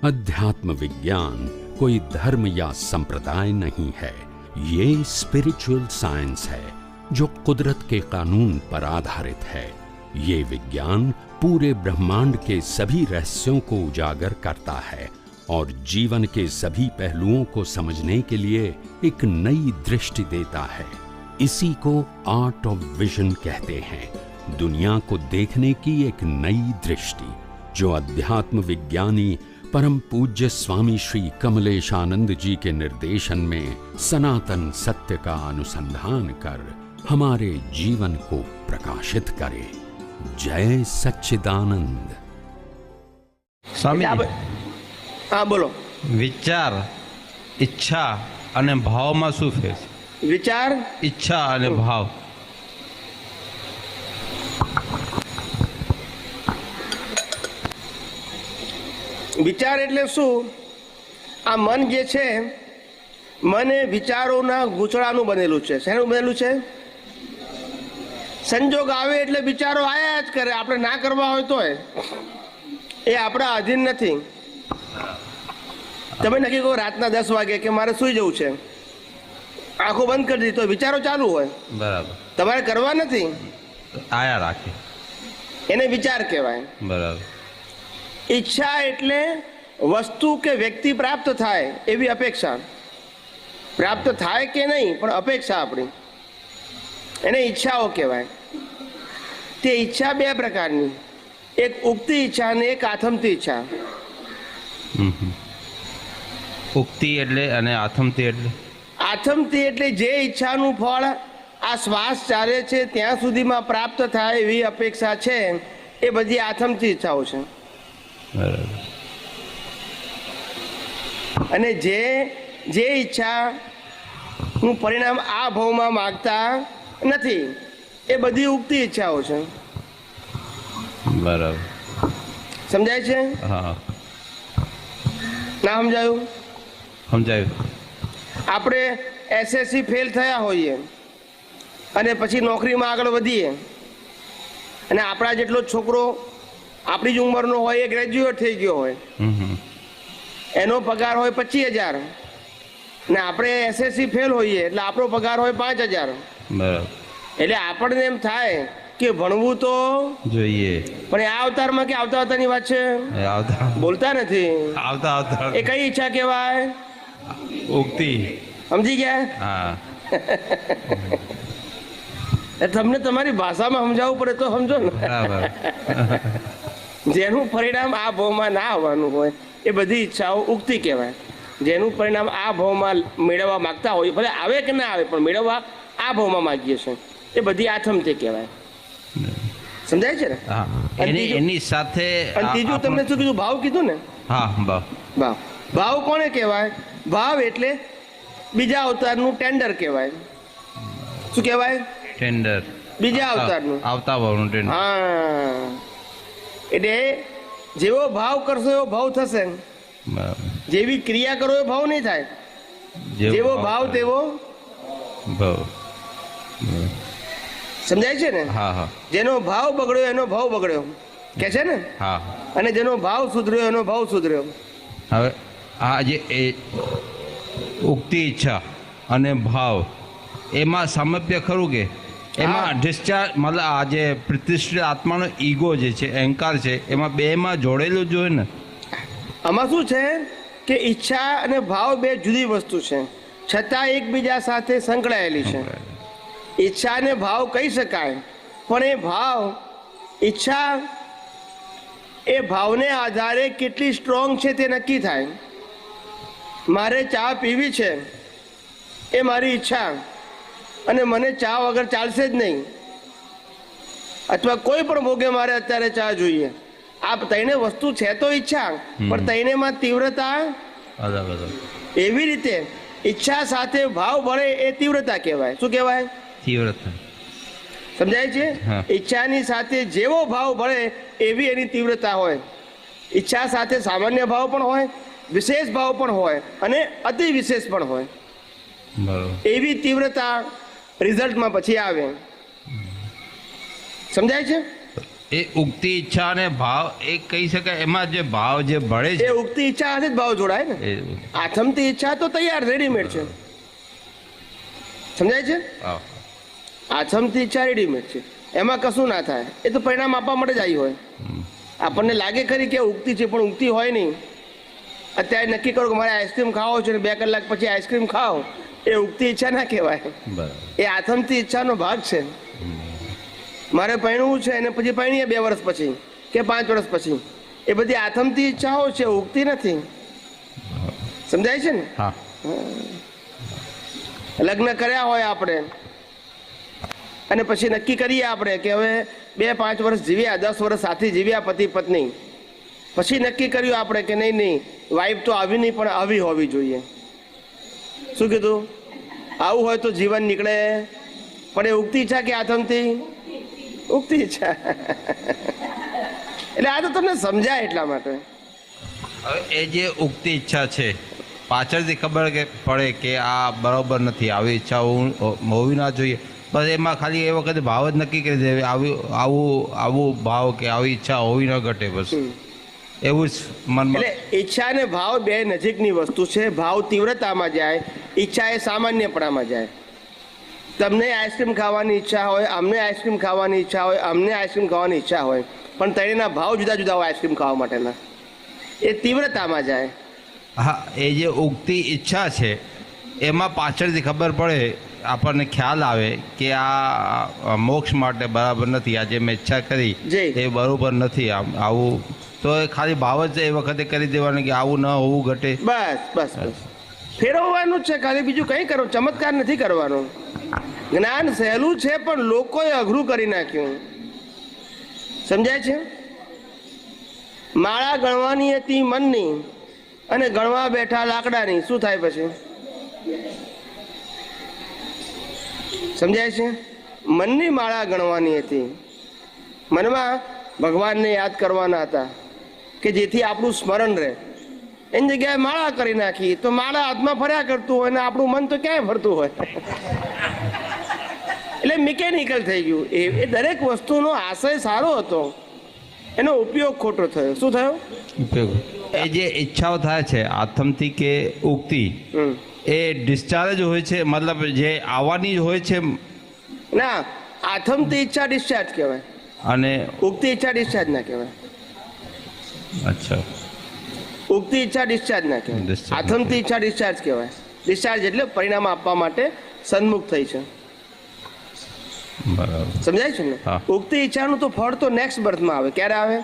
अध्यात्म विज्ञान कोई धर्म या संप्रदाय नहीं है, ये स्पिरिचुअल साइंस है जो कुदरत के कानून पर आधारित है। ये विज्ञान पूरे ब्रह्मांड के सभी रहस्यों को उजागर करता है और जीवन के सभी पहलुओं को समझने के लिए एक नई दृष्टि देता है। इसी को आर्ट ऑफ विजन कहते हैं, दुनिया को देखने की एक नई दृष्टि, जो अध्यात्म विज्ञानी परम पूज्य स्वामी श्री कमलेशानंद जी के निर्देशन में सनातन सत्य का अनुसंधान कर हमारे जीवन को प्रकाशित करे। जय सच्चिदानंद। स्वामी, हाँ बोलो। विचार, ઈચ્છા અને ભાવમાં શું ફેર છે? વિચાર, ઈચ્છા અને ભાવ. વિચાર એટલે શું? આ મન જે છે, મન એ વિચારોના ગૂંચળાનું બનેલું છે. શેનું બનેલું છે? સંજોગ આવે એટલે વિચારો આયા જ કરે, આપણે ના કરવા હોય તોય. એ આપણા અધીન નથી. તમે નક્કી કહો રાતના 10 વાગે કે મારે સૂઈ જવું છે, આંખો બંધ કરી દીધી તો વિચારો ચાલુ હોય. બરાબર. તમારે કરવા નથી, આયા રાખે, એને વિચાર કહેવાય. બરાબર. ઈચ્છા એટલે વસ્તુ કે વ્યક્તિ પ્રાપ્ત થાય એવી અપેક્ષા. પ્રાપ્ત થાય કે નહીં પણ અપેક્ષા આપણી, એને ઈચ્છાઓ કહેવાય. તે ઈચ્છા 2 પ્રકારની, એક ઉગતી ઈચ્છા અને એક આથમતી ઈચ્છા. ઉગતી એટલે અને આથમતી એટલે? આથમતી એટલે જે ઈચ્છાનું ફળ આ શ્વાસ ચાલે છે ત્યાં સુધીમાં પ્રાપ્ત થાય એવી અપેક્ષા છે, એ બધી આથમતી ઈચ્છાઓ છે. બરાબર. અને જે ઈચ્છાનું પરિણામ આ ભાવમાં માગતા નથી, એ બધી ઉગતી ઈચ્છાઓ છે. બરાબર. સમજાય છે? હા. ના સમજાયું? સમજાયું. આપણે એસએસસી ફેલ થયા હોઈએ અને પછી નોકરીમાં આગળ વધીએ, અને આપણા જેટલો છોકરો આપણી જ ઉંમરનો હોય, એ ગ્રેજ્યુએટ થઈ ગયો હોય, એનો પગાર હોય 25,000 ને આપણે એસએસસી ફેલ હોઈએ એટલે આપણો પગાર હોય 5,000. બરાબર. એટલે આપણને એમ થાય કે ભણવું તો જોઈએ, પણ એ અવતારમાં કે આવતા અવતારની વાત છે, બોલતા નથી. આવતા એ કઈ ઈચ્છા કહેવાય? ઉગતી. સમજી ગયા? હા. તમને તમારી ભાષામાં સમજાવવું પડે તો સમજો ને. બરાબર. જેનું પરિણામ આ ભાવમાં ના આવવાનું હોય એ બધી ઈચ્છાઓ ઉગતી કહેવાય. જેનું પરિણામ આ ભાવમાં મેળવવા માંગતા હોય, ભલે આવે કે ના આવે પણ મેળવવા આ ભાવમાં માંગીએ છીએ, એ બધી આથમતી કહેવાય. સમજાય છે ને? એની સાથે ત્રીજું તમને શું કીધું? ભાવ કીધું ને? હા, ભાવ. ભાવ કોને કહેવાય? ભાવ એટલે બીજા અવતારનું ટેન્ડર કહેવાય. શું કહેવાય? ટેન્ડર. બીજા અવતારનું, આવતા ભાવનું ટેન્ડર. હા. એટલે જેવો ભાવ કરશો એવો ભાવ થશે, જેવી ક્રિયા કરો એ ભાવ નહીં થાય. જેવો ભાવ તેવો ભાવ. સમજાય છે ને? હા હા. જેનો ભાવ બગડ્યો એનો ભાવ બગડ્યો કે છે ને? હા. અને જેનો ભાવ સુધર્યો એનો ભાવ સુધર્યો. હવે આ જે ઉગતી ઈચ્છા અને ભાવ, એમાં સામપ્ય ખરું કે એમાં ડિસ્ચાર્જ, મતલબ આ જે પ્રતિષ્ઠિત આત્માનો ઈગો જે છે, અહંકાર છે, એમાં બેમાં જોડેલું જોઈએ ને? આમાં શું છે કે ઈચ્છા અને ભાવ 2 જુદી વસ્તુ છે, છતાં એકબીજા સાથે સંકળાયેલી છે. ઈચ્છા અને ભાવ કહી શકાય, પણ એ ભાવ, ઈચ્છા એ ભાવને આધારે કેટલી સ્ટ્રોંગ છે તે નક્કી થાય. મારે ચા પીવી છે એ મારી ઈચ્છા, અને મને ચા વગર ચાલશે જ નહીં, અથવા કોઈ પણ ભોગે મારે અત્યારે ચા જોઈએ. આ ત્રણે વસ્તુ છે તો ઈચ્છા, પણ ત્રણેમાં તીવ્રતા એવી રીતે ઈચ્છા સાથે ભાવ ભળે એ તીવ્રતા કહેવાય. શું કહેવાય? તીવ્રતા. સમજાય છે? ઈચ્છાની સાથે જેવો ભાવ ભળે એવી એની તીવ્રતા હોય. ઈચ્છા સાથે સામાન્ય ભાવ પણ હોય, વિશેષ ભાવ પણ હોય, અને અતિ વિશેષ પણ હોય. એવી તીવ્રતા રિઝલ્ટમાં પછી આવે. સમજાય છે? એ ઉગતી ઈચ્છા અને ભાવ એ કહી શકાય, એમાં જે ભાવ જે ભળે એ છે ઉગતી ઈચ્છા સાથે જ ભાવ જોડાય ને. એ આથમતી ઈચ્છા તો તૈયાર રેડીમેડ છે, સમજાય છે? હા. આથમતી ઈચ્છા રેડીમેડ છે, એમાં કશું ના થાય. એ તો પરિણામ આપવા માટે જ આવી હોય. આપણને લાગે ખરી કે ઉગતી છે, પણ ઉગતી હોય નહીં. અત્યારે નક્કી કરો કે મારે આઈસ્ક્રીમ ખાવો છે, 2 કલાક પછી આઈસ્ક્રીમ ખાઓ, એ ઉગતી ઈચ્છા ના કહેવાય, બરાબર. એ આથમતી ઈચ્છાનો ભાગ છે. મારે પરણવું છે અને પછી પરણીએ 2 વર્ષ પછી કે 5 વર્ષ પછી, એ બધી આથમતી ઈચ્છાઓ છે, ઉગતી નથી. સમજાય છે ને? હા. લગ્ન કર્યા હોય આપણે અને પછી નક્કી કરીએ આપણે કે હવે 2-5 વર્ષ જીવ્યા, 10 વર્ષ સાથે જીવ્યા પતિ પત્ની, પછી નક્કી કર્યું આપણે કે નહીં વાઈફ તો આવી નહીં પણ આવી હોવી જોઈએ. શું કીધું? આવું હોય તો જીવન નીકળે. પણ એ ઉગતી ઈચ્છા કે આથમતી? ઉગતી ઈચ્છા. એટલે આ તો તમને સમજાય એટલા માટે. હવે એ જે ઉગતી ઈચ્છા છે, પાછળથી ખબર પડે કે આ બરોબર નથી, આવી ઈચ્છા હોવી ના જોઈએ, બસ એમાં ખાલી એ વખતે ભાવ જ નક્કી કરી દે, આવું ભાવ કે આવી ઈચ્છા હોવી ન ઘટે, બસ એવું જ મનમાં. એટલે ઈચ્છા અને ભાવ બે નજીકની વસ્તુ છે. ભાવ તીવ્રતામાં જાય, ઈચ્છા એ સામાન્યપણામાં જાય. તમને આઈસ્ક્રીમ ખાવાની ઈચ્છા હોય, અમને આઈસ્ક્રીમ ખાવાની ઈચ્છા હોય, અમને આઈસ્ક્રીમ ખાવાની ઈચ્છા હોય, પણ તેના ભાવ જુદા જુદા હોય આઈસ્ક્રીમ ખાવા માટેના. એ તીવ્રતામાં જાય. હા, એ જે ઉગતી ઈચ્છા છે એમાં પાછળથી ખબર પડે, આપણને ખ્યાલ આવે કે આ મોક્ષ માટે બરાબર નથી, આ જે મેં ઈચ્છા કરી એ બરોબર નથી, આવું તો એ ખાલી ભાવ જ એ વખતે કરી દેવાનું કે આવું ન હોવું ઘટે. બસ બસ બસ ફેરવવાનું જ છે, ખાલી બીજું કંઈ કરો, ચમત્કાર નથી કરવાનો. જ્ઞાન સહેલું છે પણ લોકોએ અઘરું કરી નાખ્યું. સમજાય છે? માળા ગણવાની હતી મનની અને ગણવા બેઠા લાકડાની. શું થાય પછી? સમજાય છે? મનની માળા ગણવાની હતી, મનમાં ભગવાનને યાદ કરવાના હતા કે જેથી આપણું સ્મરણ રહે. એની જગ્યાએ માળા કરી નાખી તો માળા હાથમાં ફર્યા કરતું હોય ને આપણું મન તો ક્યાંય ફરતું હોય. એટલે મિકેનિકલ થઈ ગયું. એ દરેક વસ્તુનો આશય સારો હતો, એનો ઉપયોગ ખોટો થયો. શું થયો? ઉપયોગ. એ જે ઈચ્છાઓ થાય છે આથમથી કે ઉગતી, એ ડિસ્ચાર્જ હોય છે, મતલબ જે આવવાની જ હોય છે ના. આથમતી ઈચ્છા ડિસ્ચાર્જ કહેવાય અને ઉગતી ઈચ્છા ડિસ્ચાર્જ ના કહેવાય. અચ્છા, ઉગતી ઈચ્છા ડિસ્ચાર્જ ના કહેવાય, આથમતી ઈચ્છા ડિસ્ચાર્જ કહેવાય. ડિસ્ચાર્જ એટલે પરિણામ આપવા માટે સન્મુખ થઈ છે. બરાબર, સમજાય છે ને? હા. ઉગતી ઈચ્છાનું તો ફળ તો નેક્સ્ટ બર્થમાં આવે. ક્યારે આવે?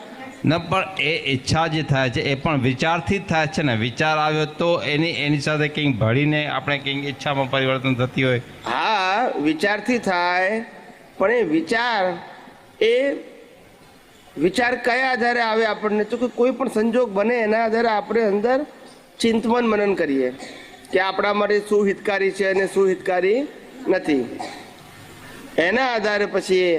ન, પણ એ ઈચ્છા જે થાય છે એ પણ વિચારથી જ થાય છે ને. વિચાર આવ્યો તો એની સાથે કંઈક ભળીને આપણે કંઈક ઈચ્છામાં પરિવર્તન થતી હોય. હા, વિચારથી થાય, પણ એ વિચાર કયા આધારે આવે આપણને? તો કે કોઈ પણ સંજોગ બને એના આધારે આપણે અંદર ચિંતન મનન કરીએ કે આપણા માટે શું હિતકારી છે અને શું હિતકારી નથી. એના આધારે પછી એ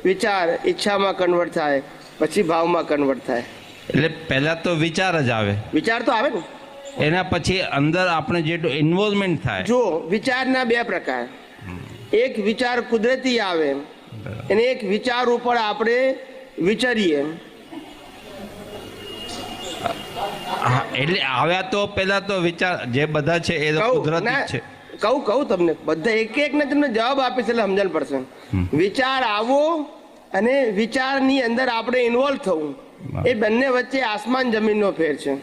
વિચાર ઈચ્છામાં કન્વર્ટ થાય, પછી ભાવમાં કન્વર્ટ થાય. એટલે પહેલા તો વિચાર જ આવે, વિચાર તો આવે ને, એના પછી અંદર આપણે જેટલું ઇન્વોલ્વમેન્ટ થાય. જો વિચારના 2 પ્રકાર, એક વિચાર કુદરતી આવે અને એક વિચાર ઉપર આપણે વિચારીએ. હા, એટલે આવ્યા તો પહેલા તો વિચાર જે બધા છે એ તો કુદરતી જ છે. કહું તમને બધા એક ને તમને જવાબ આપીશ એટલે સમજણ પડશે. વિચાર આવો અને વિચારની અંદર આપણે ઇન્વોલ્વ થવું, એ બંને વચ્ચે આસમાન જમીનનો ફેર છે.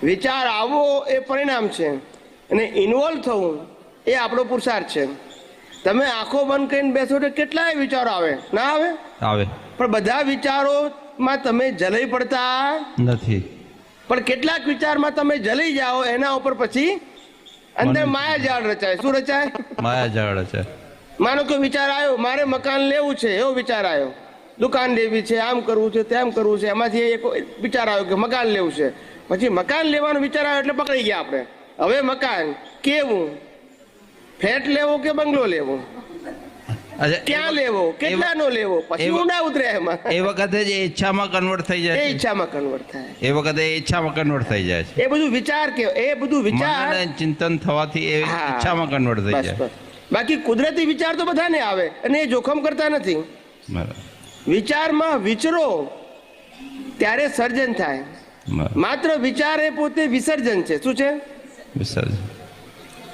વિચાર આવો એ પરિણામ છે અને ઇન્વોલ્વ થવું એ આપણો પુરુષાર્થ છે. તમે આંખો બંધ કરીને બેસો તો કેટલાય વિચારો આવે, ના આવે? આવે. પણ બધા વિચારોમાં તમે જલાઈ પડતા નથી. પણ કેટલાક વિચારમાં તમે જલાઈ જાઓ, એના ઉપર પછી અંદર માયાજાળ રચાય. શું રચાય? માયાજાળ છે. માનો કે વિચાર આવ્યો મારે મકાન લેવું છે, એવો વિચાર આવ્યો, દુકાન લેવી છે, આમ કરવું છે, તેમ કરવું છે. એમાંથી એક વિચાર આવ્યો કે મકાન લેવું છે. પછી મકાન લેવાનો વિચાર આવ્યો એટલે પકડી ગયા આપણે. હવે મકાન કેવું, ફ્લેટ લેવો કે બંગલો લેવો, ક્યાં લેવો, કેટલાનો લેવો, પછી ઊંડા ઉતરે એમાં. એ વખતે જ ઈચ્છામાં કન્વર્ટ થઈ જાય. એ ઈચ્છામાં કન્વર્ટ થાય. એ વખતે ઈચ્છામાં કન્વર્ટ થઈ જાય છે. એ બધું વિચાર કે એ બધું વિચાર ચિંતન થવાથી એ ઈચ્છામાં કન્વર્ટ થઈ જાય. બાકી કુદરતી વિચાર તો બધાને આવે અને એ જોખમ કરતા નથી. બરાબર. વિચારમાં વિચરો ત્યારે સર્જન થાય. બરાબર. માત્ર વિચાર એ પોતે વિસર્જન છે. શું છે? વિસર્જન.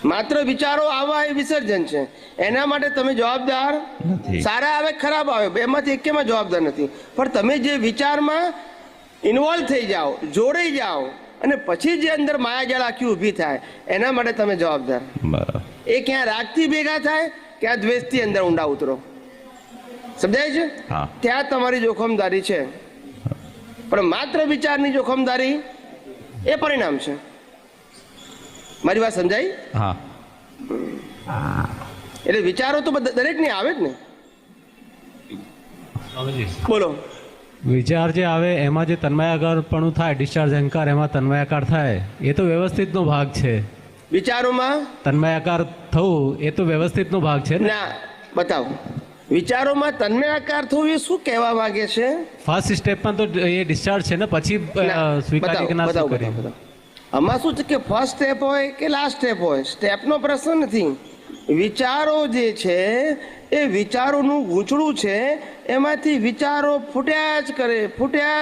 માત્ર વિચારો આવવા એ વિસર્જન છે. એના માટે તમે જવાબદાર નથી. સારા આવે ખરાબ આવે બેમાંથી એકેમાં જવાબદાર નથી. પણ તમે જે વિચારમાં ઇન્વોલ્વ થઈ જાઓ, જોડાઈ જાઓ અને પછી જે અંદર માયાજાળ આખી ઊભી થાય એના માટે તમે જવાબદાર. બરાબર. એ ક્યાં રાગથી ભેગા થાય ક્યાં દ્વેષથી અંદર ઊંડા ઉતરો. સમજાય છે? હા. ત્યાં તમારી જોખમદારી છે. પણ માત્ર વિચારની જોખમદારી એ પરિણામ છે. મારી વાત સમજાઈ? હા. એટલે વિચારો તો દરેકને આવે જ ને. બોલો. વિચાર જે આવે એમાં જે તન્મયાકારપણું થાય, ડિસ્ચાર્જ અહંકાર, એમાં તન્મયાકાર થાય, એ તો વ્યવસ્થિતનો ભાગ છે. વિચારોમાં તન્મયાકાર થવું એ તો વ્યવસ્થિતનો ભાગ છે ને. ના, બતાવો. વિચારોમાં તન્મયાકાર થવું એ શું કહેવા માંગે છે? ફર્સ્ટ સ્ટેપમાં તો એ ડિસ્ચાર્જ છે ને, પછી સ્વીકારી કે ના સ્વીકારી. આમાં શું છે કે ફર્સ્ટ સ્ટેપ હોય કે લાસ્ટ સ્ટેપ હોય, સ્ટેપનો પ્રશ્ન નથી. વિચારો જે છે એ વિચારોનું ગૂંચળું છે. એમાંથી વિચારો ફૂટ્યા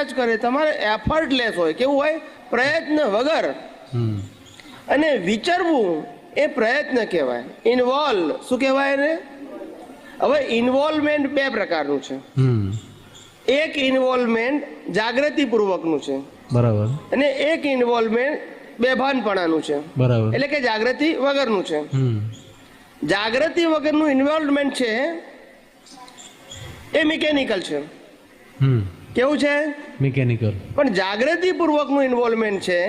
જ કરે. તમારે એફર્ટલેસ હોય. કેવું હોય? પ્રયત્ન વગર. અને વિચારવું એ પ્રયત્ન કહેવાય. ઇન્વોલ્વ શું કહેવાય એને? હવે ઇન્વોલ્વમેન્ટ બે પ્રકારનું છે. એક ઇન્વોલ્વમેન્ટ જાગૃતિપૂર્વકનું છે બરાબર. અને એક ઇન્વોલ્વમેન્ટ બેભાનપણાનું છે. બરાબર. એટલે કે જાગૃતિ વગરનું છે. જાગૃતિ વગરનું ઇન્વોલ્વમેન્ટ છે એ મિકેનિકલ છે. કેવું છે? મિકેનિકલ. પણ જાગૃતિપૂર્વકનું ઇન્વોલ્વમેન્ટ છે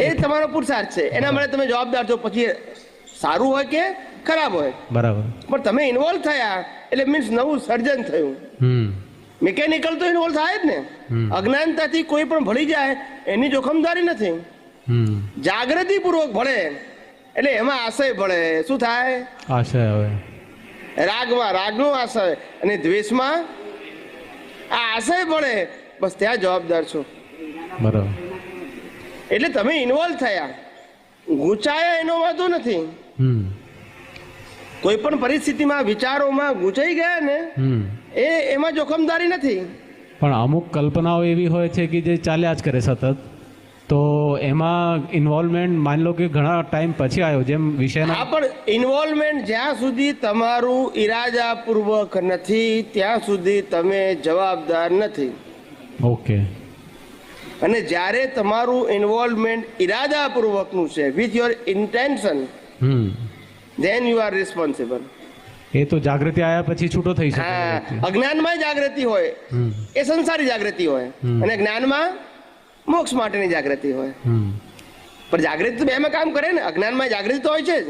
એ તમારો પુરુષાર્થ છે. એના માટે તમે જવાબદાર છો. પછી સારું હોય કે ખરાબ હોય, બરાબર. પણ તમે ઇન્વોલ્વ થયા એટલે મીન્સ નવું સર્જન થયું. મિકેનિકલ તો ઇન્વોલ્વ થાય જ ને. અજ્ઞાનતાથી કોઈ પણ ભળી જાય એની જોખમદારી નથી. જાગૃતિપૂર્વક ભળે એટલે એમાં આશય ભળે. શું થાય? આશય આવે. રાગમાં રાગનો આશય અને દ્વેષમાં આ આશય ભળે. બસ ત્યાં જવાબદાર છો. બરાબર. એટલે તમે ઇન્વોલ્વ થયા, ગૂંચાયા એનો વાંધો નથી. કોઈ પણ પરિસ્થિતિમાં વિચારોમાં ગૂંચાઈ ગયા ને એમાં જોખમદારી નથી. પણ અમુક કલ્પનાઓ એવી હોય છે કે જે ચાલ્યા જ કરે સતત, તો એમાં ઇન્વોલ્વમેન્ટ માની લો કે ઘણા ટાઈમ પછી આવ્યો, જેમ વિષયના. હા, પણ ઇન્વોલ્વમેન્ટ જ્યાં સુધી તમારું ઈરાદાપૂર્વક નથી ત્યાં સુધી તમે જવાબદાર નથી. ઓકે. અને જ્યારે તમારું ઇન્વોલ્વમેન્ટ ઈરાદાપૂર્વકનું છે, with your intention, then you are responsible. એ તો જાગૃતિ આવ્યા પછી છૂટો થઈ શકે. હા, અજ્ઞાનમાં જાગૃતિ હોય એ સંસારી જાગૃતિ હોય અને જ્ઞાનમાં મોક્ષ માટેની જાગૃતિ હોય. પણ જાગૃતિ તો બેમાં કામ કરે ને. અજ્ઞાનમાં જાગૃતિ તો હોય છે જ.